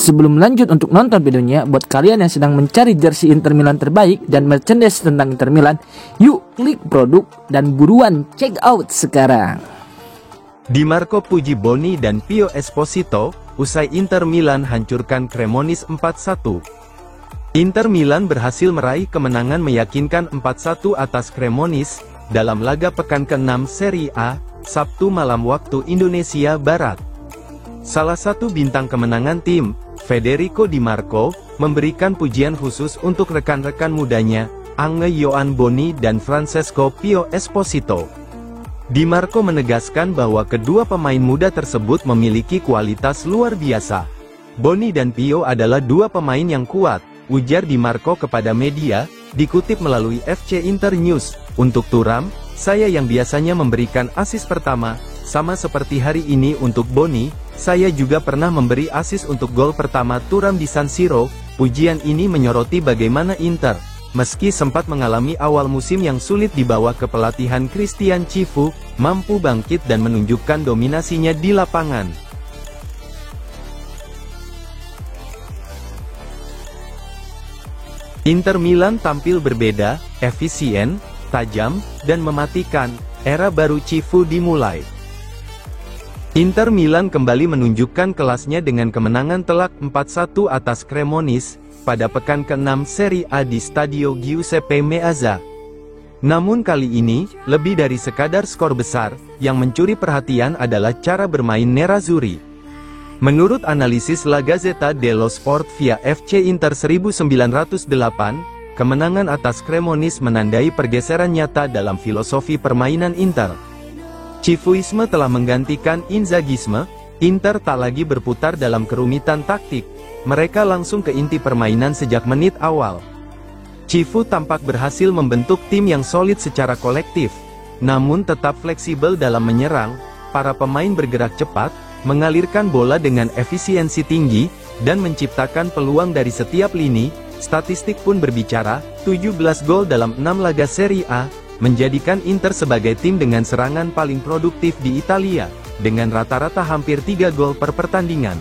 Sebelum lanjut untuk nonton videonya, buat kalian yang sedang mencari jersey Inter Milan terbaik dan merchandise tentang Inter Milan, yuk klik produk dan buruan check out sekarang. Di Marco puji Boni dan Pio Esposito, usai Inter Milan hancurkan Cremonese 4-1. Inter Milan berhasil meraih kemenangan meyakinkan 4-1 atas Cremonese, dalam laga pekan ke-6 Serie A, Sabtu malam waktu Indonesia Barat. Salah satu bintang kemenangan tim, Federico Di Marco, memberikan pujian khusus untuk rekan-rekan mudanya, Ange Yoan Boni dan Francesco Pio Esposito. Di Marco menegaskan bahwa kedua pemain muda tersebut memiliki kualitas luar biasa. Boni dan Pio adalah dua pemain yang kuat, ujar Di Marco kepada media, dikutip melalui FC Inter News. Untuk Thuram, saya yang biasanya memberikan asis pertama, sama seperti hari ini untuk Boni, saya juga pernah memberi asis untuk gol pertama Thuram di San Siro. Pujian ini menyoroti bagaimana Inter, meski sempat mengalami awal musim yang sulit di bawah kepelatihan Christian Cifu, mampu bangkit dan menunjukkan dominasinya di lapangan. Inter Milan tampil berbeda, efisien, tajam, dan mematikan. Era baru Cifu dimulai. Inter Milan kembali menunjukkan kelasnya dengan kemenangan telak 4-1 atas Cremonese, pada pekan ke-6 Serie A di Stadio Giuseppe Meazza. Namun kali ini, lebih dari sekadar skor besar, yang mencuri perhatian adalah cara bermain Nerazzurri. Menurut analisis La Gazzetta dello Sport via FC Inter 1908, kemenangan atas Cremonese menandai pergeseran nyata dalam filosofi permainan Inter. Cifuisme telah menggantikan Inzaghisme, Inter tak lagi berputar dalam kerumitan taktik, mereka langsung ke inti permainan sejak menit awal. Cifu tampak berhasil membentuk tim yang solid secara kolektif, namun tetap fleksibel dalam menyerang, para pemain bergerak cepat, mengalirkan bola dengan efisiensi tinggi, dan menciptakan peluang dari setiap lini. Statistik pun berbicara, 17 gol dalam 6 laga Serie A, menjadikan Inter sebagai tim dengan serangan paling produktif di Italia, dengan rata-rata hampir 3 gol per pertandingan.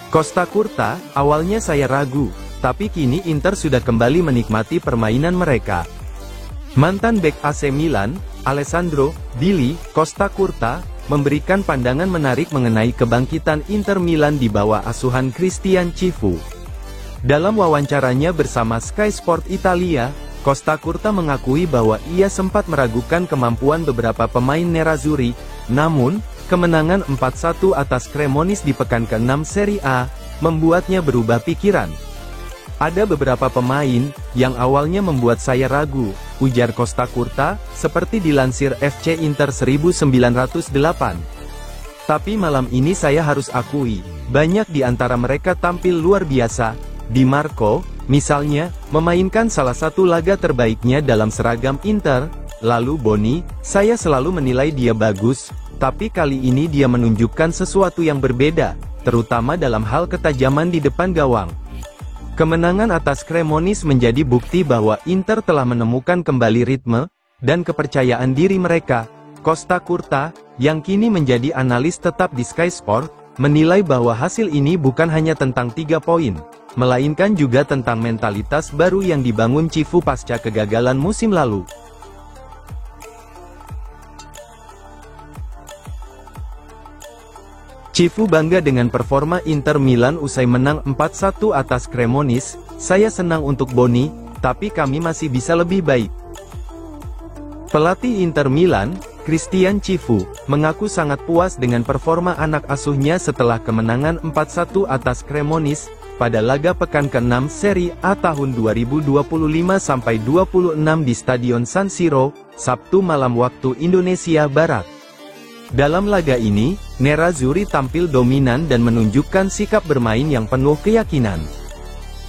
Costa Curta, awalnya saya ragu, tapi kini Inter sudah kembali menikmati permainan mereka. Mantan bek AC Milan, Alessandro Di Costa Curta, memberikan pandangan menarik mengenai kebangkitan Inter Milan di bawah asuhan Christian Cifu. Dalam wawancaranya bersama Sky Sport Italia, Costa Curta mengakui bahwa ia sempat meragukan kemampuan beberapa pemain Nerazzurri, namun, kemenangan 4-1 atas Cremonese di pekan ke-6 Serie A, membuatnya berubah pikiran. Ada beberapa pemain, yang awalnya membuat saya ragu, ujar Costa Curta, seperti dilansir FC Inter 1908. Tapi malam ini saya harus akui, banyak di antara mereka tampil luar biasa. Di Marco, misalnya, memainkan salah satu laga terbaiknya dalam seragam Inter. Lalu Boni, saya selalu menilai dia bagus, tapi kali ini dia menunjukkan sesuatu yang berbeda, terutama dalam hal ketajaman di depan gawang. Kemenangan atas Cremonese menjadi bukti bahwa Inter telah menemukan kembali ritme dan kepercayaan diri mereka. Costa Curta, yang kini menjadi analis tetap di Sky Sport, menilai bahwa hasil ini bukan hanya tentang 3 poin, melainkan juga tentang mentalitas baru yang dibangun Cifu pasca kegagalan musim lalu. Cifu bangga dengan performa Inter Milan usai menang 4-1 atas Cremonese. Saya senang untuk Boni, tapi kami masih bisa lebih baik. Pelatih Inter Milan, Christian Cifu, mengaku sangat puas dengan performa anak asuhnya setelah kemenangan 4-1 atas Cremonese pada laga pekan ke-6 Serie A tahun 2025-26 di Stadion San Siro, Sabtu malam waktu Indonesia Barat. Dalam laga ini, Nerazzurri tampil dominan dan menunjukkan sikap bermain yang penuh keyakinan.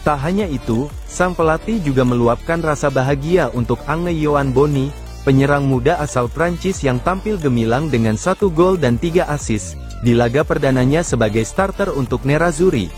Tak hanya itu, sang pelatih juga meluapkan rasa bahagia untuk Ange Yoan Boni, penyerang muda asal Prancis yang tampil gemilang dengan 1 gol dan 3 assist, di laga perdananya sebagai starter untuk Nerazzurri.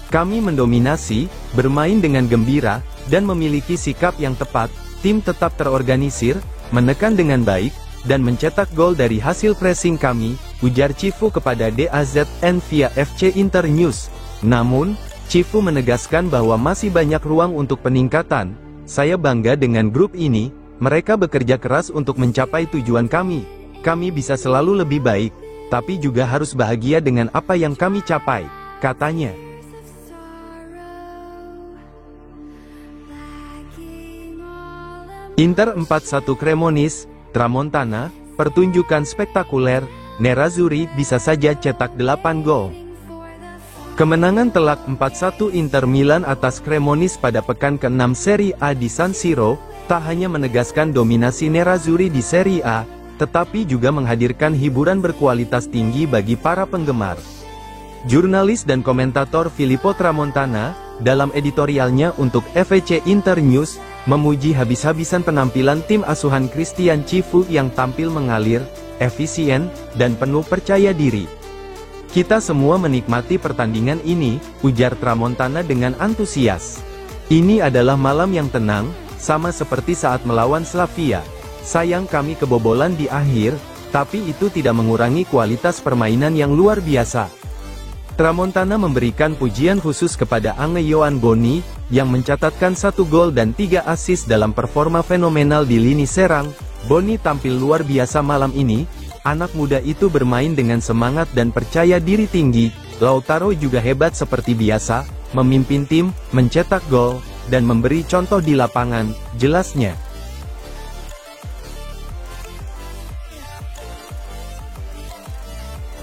Kami mendominasi, bermain dengan gembira, dan memiliki sikap yang tepat, tim tetap terorganisir, menekan dengan baik, dan mencetak gol dari hasil pressing kami, ujar Cifu kepada DAZN via FC Internews. Namun, Cifu menegaskan bahwa masih banyak ruang untuk peningkatan. Saya bangga dengan grup ini, mereka bekerja keras untuk mencapai tujuan kami. Kami bisa selalu lebih baik, tapi juga harus bahagia dengan apa yang kami capai, katanya. Inter 4-1 Cremonese, Tramontana, pertunjukan spektakuler, Nerazzurri bisa saja cetak 8 gol. Kemenangan telak 4-1 Inter Milan atas Cremonese pada pekan ke-6 Serie A di San Siro, tak hanya menegaskan dominasi Nerazzurri di Serie A, tetapi juga menghadirkan hiburan berkualitas tinggi bagi para penggemar. Jurnalis dan komentator Filippo Tramontana, dalam editorialnya untuk FC Internews, memuji habis-habisan penampilan tim asuhan Christian Cifu yang tampil mengalir, efisien, dan penuh percaya diri. Kita semua menikmati pertandingan ini, ujar Tramontana dengan antusias. Ini adalah malam yang tenang, sama seperti saat melawan Slavia. Sayang kami kebobolan di akhir, tapi itu tidak mengurangi kualitas permainan yang luar biasa. Tramontana memberikan pujian khusus kepada Ange Yohan Boni, yang mencatatkan 1 gol dan 3 assist dalam performa fenomenal di lini serang. Boni tampil luar biasa malam ini, anak muda itu bermain dengan semangat dan percaya diri tinggi. Lautaro juga hebat seperti biasa, memimpin tim, mencetak gol, dan memberi contoh di lapangan, jelasnya.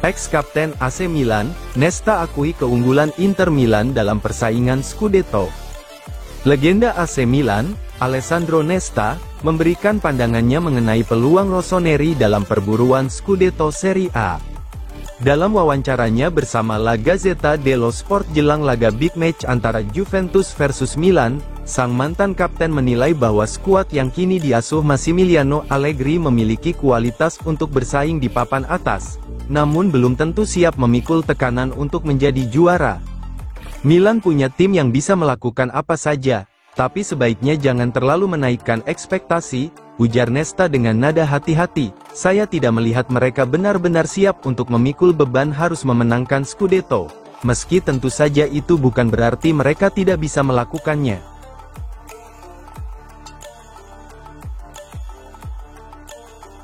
Ex-kapten AC Milan, Nesta akui keunggulan Inter Milan dalam persaingan Scudetto. Legenda AC Milan, Alessandro Nesta, memberikan pandangannya mengenai peluang Rossoneri dalam perburuan Scudetto Serie A. Dalam wawancaranya bersama La Gazzetta dello Sport jelang laga big match antara Juventus versus Milan, sang mantan kapten menilai bahwa skuad yang kini diasuh Massimiliano Allegri memiliki kualitas untuk bersaing di papan atas, namun belum tentu siap memikul tekanan untuk menjadi juara. Milan punya tim yang bisa melakukan apa saja, tapi sebaiknya jangan terlalu menaikkan ekspektasi, ujar Nesta dengan nada hati-hati. Saya tidak melihat mereka benar-benar siap untuk memikul beban harus memenangkan Scudetto, meski tentu saja itu bukan berarti mereka tidak bisa melakukannya.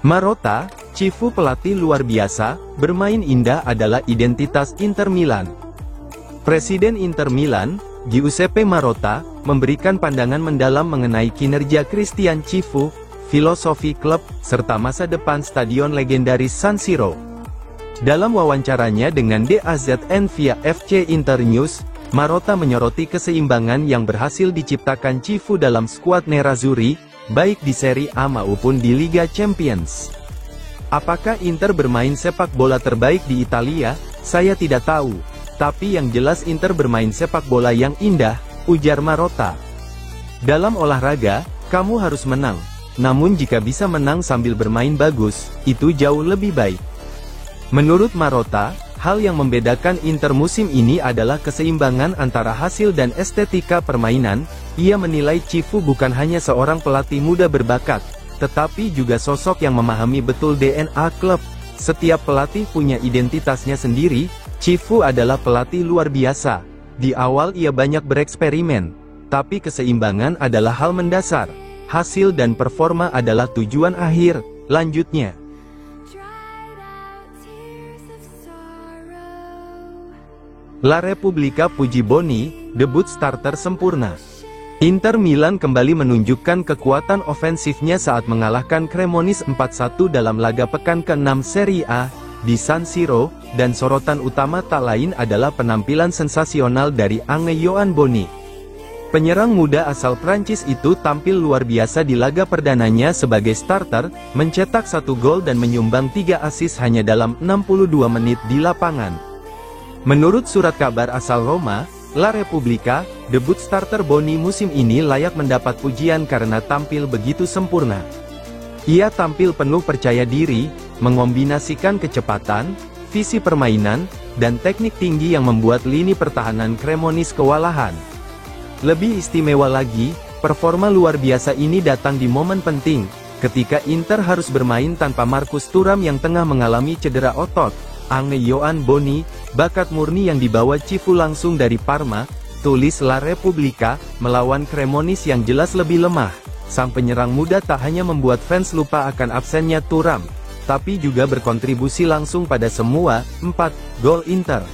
Marotta, Cifu pelatih luar biasa, bermain indah adalah identitas Inter Milan. Presiden Inter Milan, Giuseppe Marotta, memberikan pandangan mendalam mengenai kinerja Christian Cifu, filosofi klub, serta masa depan stadion legendaris San Siro. Dalam wawancaranya dengan DAZN via FC Internews, Marotta menyoroti keseimbangan yang berhasil diciptakan Cifu dalam skuad Nerazzurri, baik di Serie A maupun di Liga Champions. Apakah Inter bermain sepak bola terbaik di Italia? Saya tidak tahu. Tapi yang jelas Inter bermain sepak bola yang indah, ujar Marotta. Dalam olahraga, kamu harus menang. Namun jika bisa menang sambil bermain bagus, itu jauh lebih baik. Menurut Marotta, hal yang membedakan Inter musim ini adalah keseimbangan antara hasil dan estetika permainan. Ia menilai Cifu bukan hanya seorang pelatih muda berbakat, tetapi juga sosok yang memahami betul DNA klub. Setiap pelatih punya identitasnya sendiri. Cifu adalah pelatih luar biasa. Di awal ia banyak bereksperimen, tapi keseimbangan adalah hal mendasar. Hasil dan performa adalah tujuan akhir, lanjutnya. La Repubblica puji Boni, debut starter sempurna. Inter Milan kembali menunjukkan kekuatan ofensifnya saat mengalahkan Cremonese 4-1 dalam laga pekan ke-6 Serie A di San Siro, dan sorotan utama tak lain adalah penampilan sensasional dari Ange Yohan Boni. Penyerang muda asal Prancis itu tampil luar biasa di laga perdananya sebagai starter, mencetak 1 gol dan menyumbang 3 assist hanya dalam 62 menit di lapangan. Menurut surat kabar asal Roma, La Repubblica, debut starter Boni musim ini layak mendapat pujian karena tampil begitu sempurna. Ia tampil penuh percaya diri, mengombinasikan kecepatan, visi permainan, dan teknik tinggi yang membuat lini pertahanan Cremonese kewalahan. Lebih istimewa lagi, performa luar biasa ini datang di momen penting, Ketika Inter harus bermain tanpa Marcus Thuram yang tengah mengalami cedera otot, Ange Yohan Boni, bakat murni yang dibawa Cifu langsung dari Parma, tulis La Repubblica, melawan Cremonese yang jelas lebih lemah. Sang penyerang muda tak hanya membuat fans lupa akan absennya Thuram, tapi juga berkontribusi langsung pada semua 4 gol Inter.